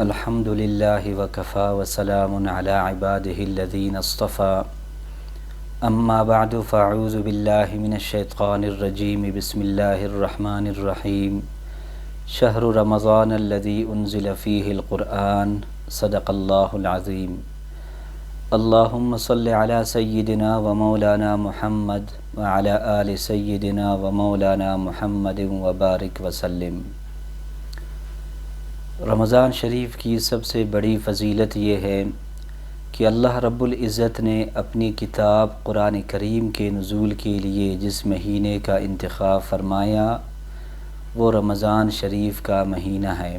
الحمد للہ وکفا وسلام علی عباده الذین اصطفى اما بعد فاعوذ باللہ من الشیطان الرجیم بسم اللہ الرحمن الرحیم شہر رمضان الذی انزل فیہ القرآن صدق اللہ العظیم اللہم صل علی سیدنا و مولانا محمد وعلی آل سیدنا و مولانا محمد وبارک وسلم۔ رمضان شریف کی سب سے بڑی فضیلت یہ ہے کہ اللہ رب العزت نے اپنی کتاب قرآن کریم کے نزول کے لیے جس مہینے کا انتخاب فرمایا وہ رمضان شریف کا مہینہ ہے،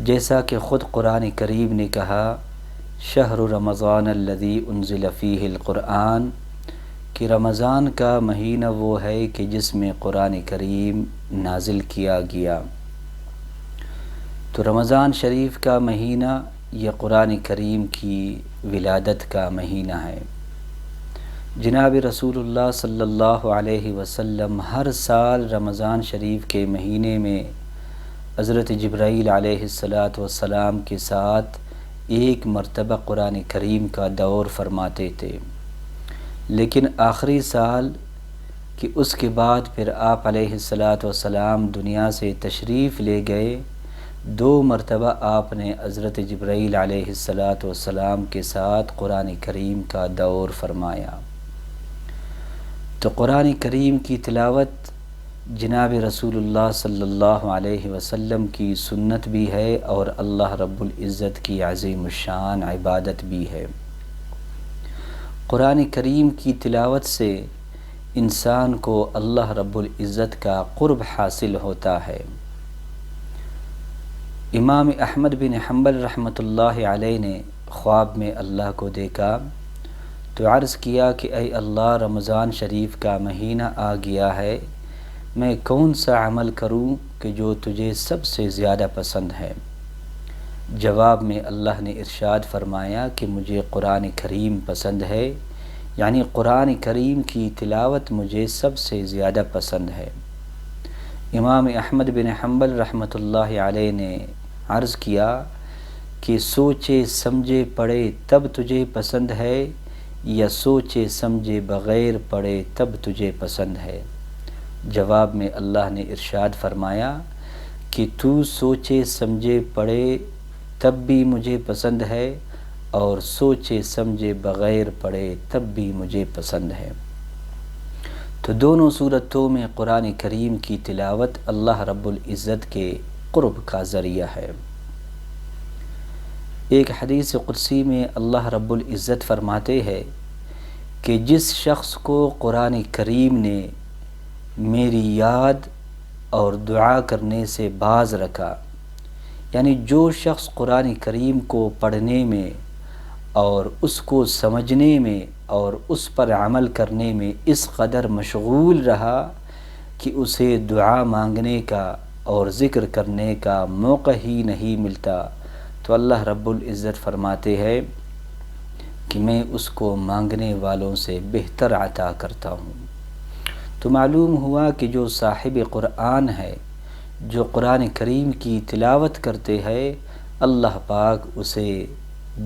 جیسا کہ خود قرآن کریم نے کہا شہر رمضان الذی انزل فیہ القرآن، کہ رمضان کا مہینہ وہ ہے کہ جس میں قرآن کریم نازل کیا گیا۔ تو رمضان شریف کا مہینہ یہ قرآن کریم کی ولادت کا مہینہ ہے۔ جناب رسول اللہ صلی اللہ علیہ وسلم ہر سال رمضان شریف کے مہینے میں حضرت جبرائیل علیہ السلام کے ساتھ ایک مرتبہ قرآن کریم کا دور فرماتے تھے، لیکن آخری سال کہ اس کے بعد پھر آپ علیہ السلام دنیا سے تشریف لے گئے، 2 مرتبہ آپ نے حضرت جبرائیل علیہ السلام کے ساتھ قرآن کریم کا دور فرمایا۔ تو قرآن کریم کی تلاوت جناب رسول اللہ صلی اللہ علیہ وسلم کی سنت بھی ہے اور اللہ رب العزت کی عظیم الشان عبادت بھی ہے۔ قرآن کریم کی تلاوت سے انسان کو اللہ رب العزت کا قرب حاصل ہوتا ہے۔ امام احمد بن حنبل رحمۃ اللہ علیہ نے خواب میں اللہ کو دیکھا تو عرض کیا کہ اے اللہ، رمضان شریف کا مہینہ آ گیا ہے، میں کون سا عمل کروں کہ جو تجھے سب سے زیادہ پسند ہے؟ جواب میں اللہ نے ارشاد فرمایا کہ مجھے قرآن کریم پسند ہے، یعنی قرآن کریم کی تلاوت مجھے سب سے زیادہ پسند ہے۔ امام احمد بن حنبل رحمۃ اللہ علیہ نے عرض کیا کہ سوچے سمجھے پڑھے تب تجھے پسند ہے یا سوچے سمجھے بغیر پڑھے تب تجھے پسند ہے؟ جواب میں اللہ نے ارشاد فرمایا کہ تو سوچے سمجھے پڑھے تب بھی مجھے پسند ہے اور سوچے سمجھے بغیر پڑھے تب بھی مجھے پسند ہے۔ تو دونوں صورتوں میں قرآن کریم کی تلاوت اللہ رب العزت کے قرب کا ذریعہ ہے۔ ایک حدیث قدسی میں اللہ رب العزت فرماتے ہیں کہ جس شخص کو قرآن کریم نے میری یاد اور دعا کرنے سے باز رکھا، یعنی جو شخص قرآن کریم کو پڑھنے میں اور اس کو سمجھنے میں اور اس پر عمل کرنے میں اس قدر مشغول رہا کہ اسے دعا مانگنے کا اور ذکر کرنے کا موقع ہی نہیں ملتا، تو اللہ رب العزت فرماتے ہیں کہ میں اس کو مانگنے والوں سے بہتر عطا کرتا ہوں۔ تو معلوم ہوا کہ جو صاحب قرآن ہے، جو قرآن کریم کی تلاوت کرتے ہیں، اللہ پاک اسے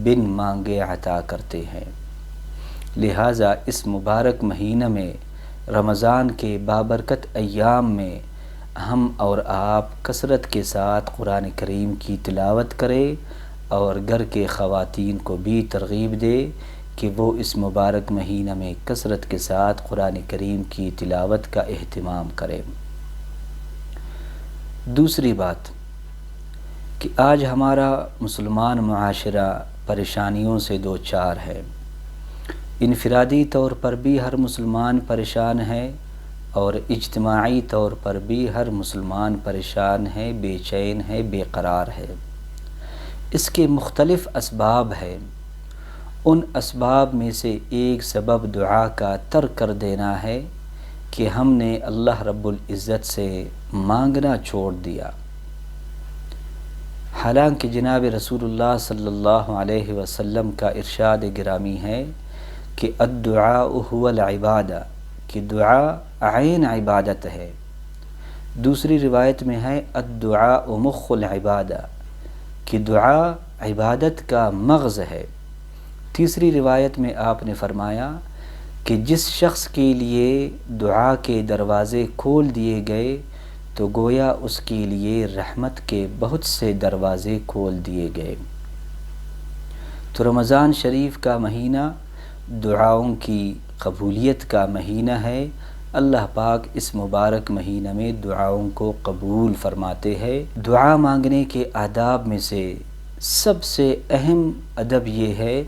بن مانگے عطا کرتے ہیں۔ لہٰذا اس مبارک مہینہ میں، رمضان کے بابرکت ایام میں، ہم اور آپ کثرت کے ساتھ قرآن کریم کی تلاوت کریں اور گھر کے خواتین کو بھی ترغیب دے کہ وہ اس مبارک مہینہ میں کثرت کے ساتھ قرآن کریم کی تلاوت کا اہتمام کریں۔ دوسری بات کہ آج ہمارا مسلمان معاشرہ پریشانیوں سے دوچار ہے۔ انفرادی طور پر بھی ہر مسلمان پریشان ہے اور اجتماعی طور پر بھی ہر مسلمان پریشان ہے، بے چین ہے، بے قرار ہے۔ اس کے مختلف اسباب ہیں۔ ان اسباب میں سے ایک سبب دعا کا ترک کر دینا ہے کہ ہم نے اللہ رب العزت سے مانگنا چھوڑ دیا۔ حالانکہ جناب رسول اللہ صلی اللہ علیہ وسلم کا ارشاد گرامی ہے کہ الدعاء هو العبادہ، کہ دعا عین عبادت ہے۔ دوسری روایت میں ہے الدعاء مخ العبادہ، کہ دعا عبادت کا مغز ہے۔ تیسری روایت میں آپ نے فرمایا کہ جس شخص کے لیے دعا کے دروازے کھول دیے گئے تو گویا اس کے لیے رحمت کے بہت سے دروازے کھول دیے گئے۔ تو رمضان شریف کا مہینہ دعاؤں کی قبولیت کا مہینہ ہے۔ اللہ پاک اس مبارک مہینہ میں دعاؤں کو قبول فرماتے ہیں۔ دعا مانگنے کے آداب میں سے سب سے اہم ادب یہ ہے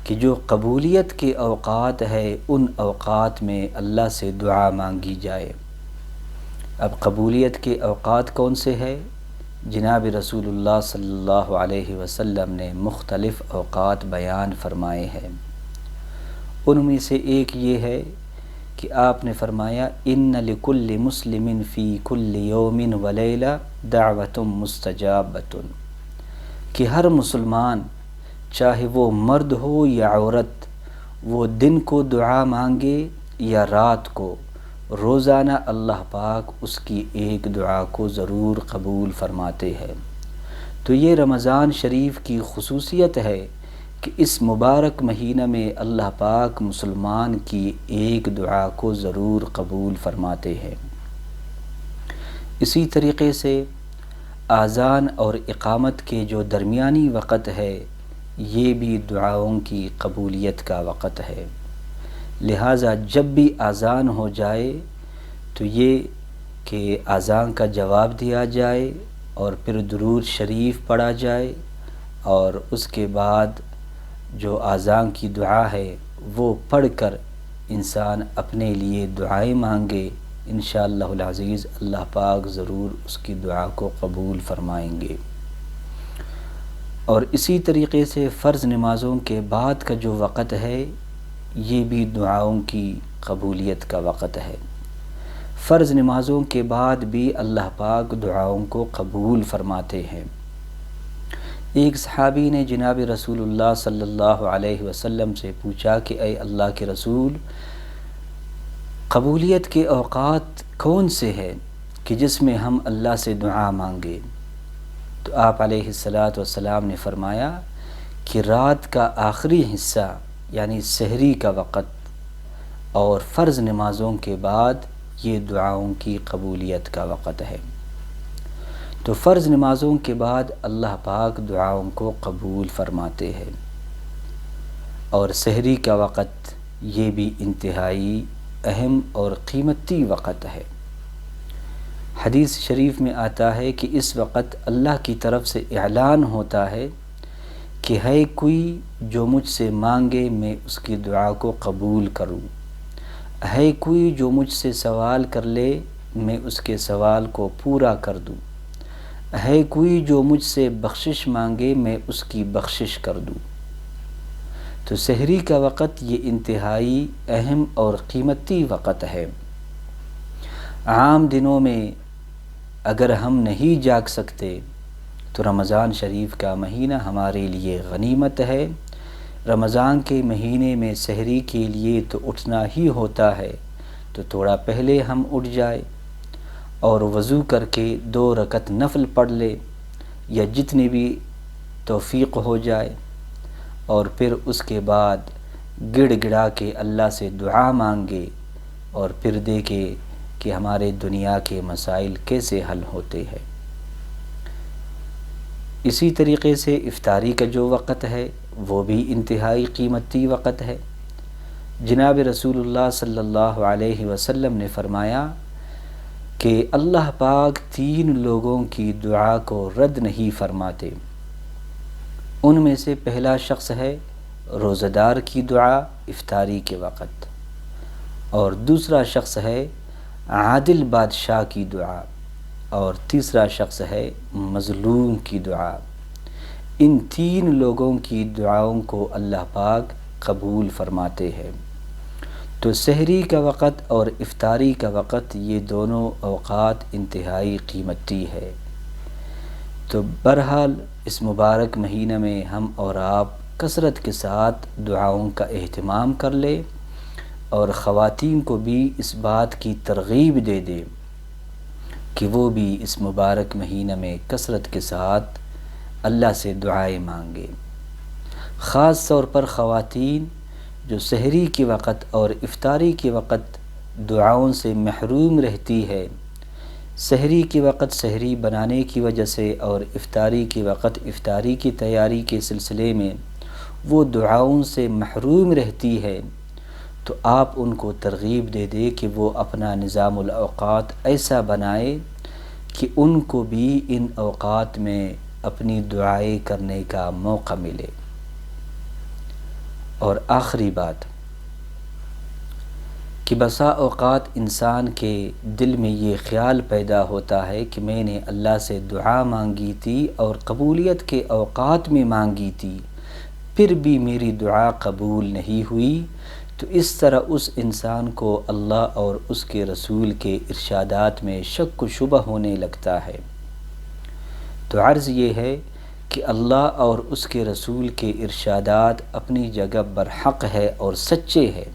کہ جو قبولیت کے اوقات ہے ان اوقات میں اللہ سے دعا مانگی جائے۔ اب قبولیت کے اوقات کون سے ہے؟ جناب رسول اللہ صلی اللہ علیہ وسلم نے مختلف اوقات بیان فرمائے ہیں۔ ان میں سے ایک یہ ہے کہ آپ نے فرمایا ان لکل مسلم فی کل یوم ولیلہ دعوۃ مستجابۃ، کہ ہر مسلمان چاہے وہ مرد ہو یا عورت، وہ دن کو دعا مانگے یا رات کو، روزانہ اللہ پاک اس کی ایک دعا کو ضرور قبول فرماتے ہیں۔ تو یہ رمضان شریف کی خصوصیت ہے کہ اس مبارک مہینہ میں اللہ پاک مسلمان کی ایک دعا کو ضرور قبول فرماتے ہیں۔ اسی طریقے سے اذان اور اقامت کے جو درمیانی وقت ہے یہ بھی دعاؤں کی قبولیت کا وقت ہے۔ لہٰذا جب بھی اذان ہو جائے تو یہ کہ اذان کا جواب دیا جائے اور پھر درود شریف پڑھا جائے، اور اس کے بعد جو اذان کی دعا ہے وہ پڑھ کر انسان اپنے لیے دعائیں مانگے، انشاءاللہ العزیز اللہ پاک ضرور اس کی دعا کو قبول فرمائیں گے۔ اور اسی طریقے سے فرض نمازوں کے بعد کا جو وقت ہے یہ بھی دعاؤں کی قبولیت کا وقت ہے۔ فرض نمازوں کے بعد بھی اللہ پاک دعاؤں کو قبول فرماتے ہیں۔ ایک صحابی نے جناب رسول اللہ صلی اللہ علیہ وسلم سے پوچھا کہ اے اللہ کے رسول، قبولیت کے اوقات کون سے ہیں کہ جس میں ہم اللہ سے دعا مانگیں؟ تو آپ علیہ السلام نے فرمایا کہ رات کا آخری حصہ یعنی سحری کا وقت اور فرض نمازوں کے بعد یہ دعاؤں کی قبولیت کا وقت ہے۔ تو فرض نمازوں کے بعد اللہ پاک دعاؤں کو قبول فرماتے ہیں، اور سحری کا وقت یہ بھی انتہائی اہم اور قیمتی وقت ہے۔ حدیث شریف میں آتا ہے کہ اس وقت اللہ کی طرف سے اعلان ہوتا ہے کہ ہے کوئی جو مجھ سے مانگے میں اس کی دعا کو قبول کروں، ہے کوئی جو مجھ سے سوال کر لے میں اس کے سوال کو پورا کر دوں، ہے کوئی جو مجھ سے بخشش مانگے میں اس کی بخشش کر دوں۔ تو سحری کا وقت یہ انتہائی اہم اور قیمتی وقت ہے۔ عام دنوں میں اگر ہم نہیں جاگ سکتے تو رمضان شریف کا مہینہ ہمارے لیے غنیمت ہے۔ رمضان کے مہینے میں سحری کے لیے تو اٹھنا ہی ہوتا ہے، تو تھوڑا پہلے ہم اٹھ جائے اور وضو کر کے 2 رکعت نفل پڑھ لے یا جتنی بھی توفیق ہو جائے، اور پھر اس کے بعد گڑ گڑا کے اللہ سے دعا مانگے اور پھر دیکھے کہ ہمارے دنیا کے مسائل کیسے حل ہوتے ہیں۔ اسی طریقے سے افطاری کا جو وقت ہے وہ بھی انتہائی قیمتی وقت ہے۔ جناب رسول اللہ صلی اللہ علیہ وسلم نے فرمایا کہ اللہ پاک 3 لوگوں کی دعا کو رد نہیں فرماتے۔ ان میں سے پہلا شخص ہے روزہ دار کی دعا افطاری کے وقت، اور دوسرا شخص ہے عادل بادشاہ کی دعا، اور تیسرا شخص ہے مظلوم کی دعا۔ ان 3 لوگوں کی دعاؤں کو اللہ پاک قبول فرماتے ہیں۔ تو سحری کا وقت اور افطاری کا وقت یہ دونوں اوقات انتہائی قیمتی ہے۔ تو بہرحال اس مبارک مہینہ میں ہم اور آپ کثرت کے ساتھ دعاؤں کا اہتمام کر لیں، اور خواتین کو بھی اس بات کی ترغیب دے دیں کہ وہ بھی اس مبارک مہینہ میں کثرت کے ساتھ اللہ سے دعائیں مانگے۔ خاص طور پر خواتین جو سحری کے وقت اور افطاری کے وقت دعاؤں سے محروم رہتی ہے، سحری کے وقت سحری بنانے کی وجہ سے اور افطاری کے وقت افطاری کی تیاری کے سلسلے میں وہ دعاؤں سے محروم رہتی ہے، تو آپ ان کو ترغیب دے دے کہ وہ اپنا نظام الاوقات ایسا بنائے کہ ان کو بھی ان اوقات میں اپنی دعائیں کرنے کا موقع ملے۔ اور آخری بات کہ بسا اوقات انسان کے دل میں یہ خیال پیدا ہوتا ہے کہ میں نے اللہ سے دعا مانگی تھی اور قبولیت کے اوقات میں مانگی تھی، پھر بھی میری دعا قبول نہیں ہوئی، تو اس طرح اس انسان کو اللہ اور اس کے رسول کے ارشادات میں شک و شبہ ہونے لگتا ہے۔ تو عرض یہ ہے کہ اللہ اور اس کے رسول کے ارشادات اپنی جگہ برحق ہے اور سچے ہیں،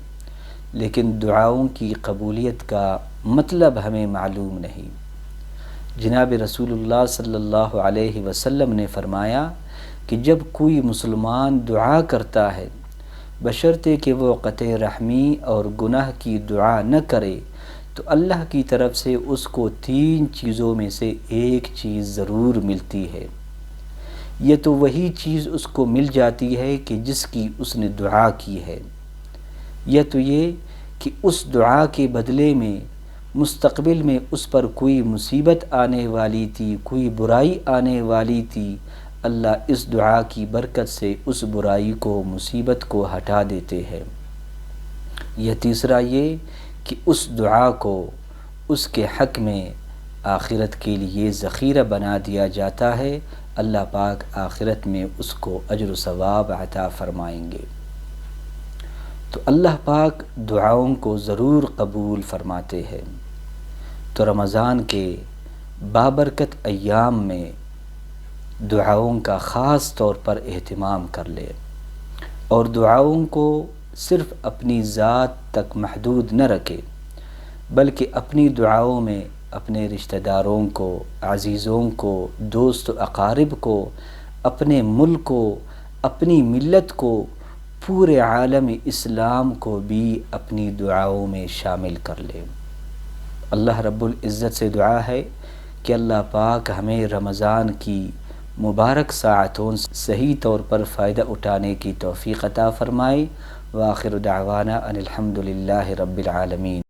لیکن دعاؤں کی قبولیت کا مطلب ہمیں معلوم نہیں۔ جناب رسول اللہ صلی اللہ علیہ وسلم نے فرمایا کہ جب کوئی مسلمان دعا کرتا ہے بشرطے کہ وہ قطع رحمی اور گناہ کی دعا نہ کرے، تو اللہ کی طرف سے اس کو 3 چیزوں میں سے ایک چیز ضرور ملتی ہے۔ یہ تو وہی چیز اس کو مل جاتی ہے کہ جس کی اس نے دعا کی ہے، یا تو یہ کہ اس دعا کے بدلے میں مستقبل میں اس پر کوئی مصیبت آنے والی تھی، کوئی برائی آنے والی تھی، اللہ اس دعا کی برکت سے اس برائی کو، مصیبت کو ہٹا دیتے ہیں، یا تیسرا یہ کہ اس دعا کو اس کے حق میں آخرت کے لیے ذخیرہ بنا دیا جاتا ہے، اللہ پاک آخرت میں اس کو اجر و ثواب عطا فرمائیں گے۔ تو اللہ پاک دعاؤں کو ضرور قبول فرماتے ہیں۔ تو رمضان کے بابرکت ایام میں دعاؤں کا خاص طور پر اہتمام کر لے، اور دعاؤں کو صرف اپنی ذات تک محدود نہ رکھے، بلکہ اپنی دعاؤں میں اپنے رشتہ داروں کو، عزیزوں کو، دوست و اقارب کو، اپنے ملک کو، اپنی ملت کو، پورے عالم اسلام کو بھی اپنی دعاؤں میں شامل کر لے۔ اللہ رب العزت سے دعا ہے کہ اللہ پاک ہمیں رمضان کی مبارک ساعتوں سے صحیح طور پر فائدہ اٹھانے کی توفیق عطا فرمائے۔ وآخر دعوانا ان الحمد للہ رب العالمین۔